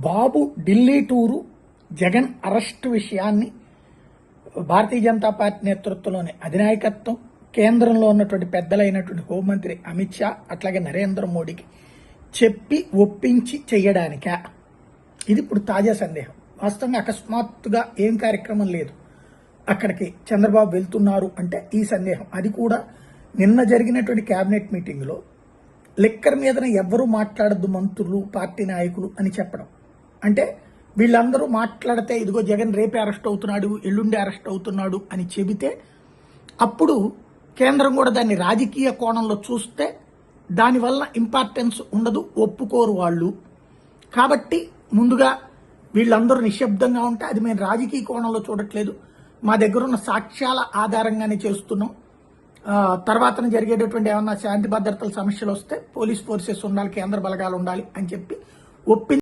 బాబు Delhi tour, Jagan arrest విషయాన్ని Bharatiya Janata party నేతృత్వంలోని అధినాయకత్వం, కేంద్రంలో ఉన్నటువంటి పెద్దలైనటువంటి హోంమంత్రి అమిత్ షా, అట్లాగే నరేంద్ర మోడీకి చెప్పి ఒప్పించి చేయడానికా? ఇది ఇప్పుడు తాజా సందేహం. వాస్తవంగా అకస్మాత్తుగా ఏం కార్యక్రమం లేదు, అక్కడికి చంద్రబాబు వెళ్తున్నారు అంటే ఈ సందేహం. అది కూడా నిన్న జరిగినటువంటి కేబినెట్ మీటింగ్లో లిక్కర్ మీదన ఎవ్వరూ మాట్లాడద్దు మంత్రులు, పార్టీ నాయకులు అని చెప్పడం. అంటే వీళ్ళందరూ మాట్లాడితే ఇదిగో జగన్ రేపే అరెస్ట్ అవుతున్నాడు, ఎల్లుండి అరెస్ట్ అవుతున్నాడు అని చెబితే అప్పుడు కేంద్రం కూడా దాన్ని రాజకీయ కోణంలో చూస్తే దానివల్ల ఇంపార్టెన్స్ ఉండదు, ఒప్పుకోరు వాళ్ళు. కాబట్టి ముందుగా వీళ్ళందరూ నిశ్శబ్దంగా ఉంటే అది మేము రాజకీయ కోణంలో చూడట్లేదు, మా దగ్గర ఉన్న సాక్ష్యాల ఆధారంగానే చేస్తున్నాం. తర్వాత జరిగేటటువంటి ఏమన్నా శాంతి భద్రతల సమస్యలు వస్తే పోలీస్ ఫోర్సెస్ ఉండాలి, కేంద్ర బలగాలు ఉండాలి అని చెప్పి ఒప్పి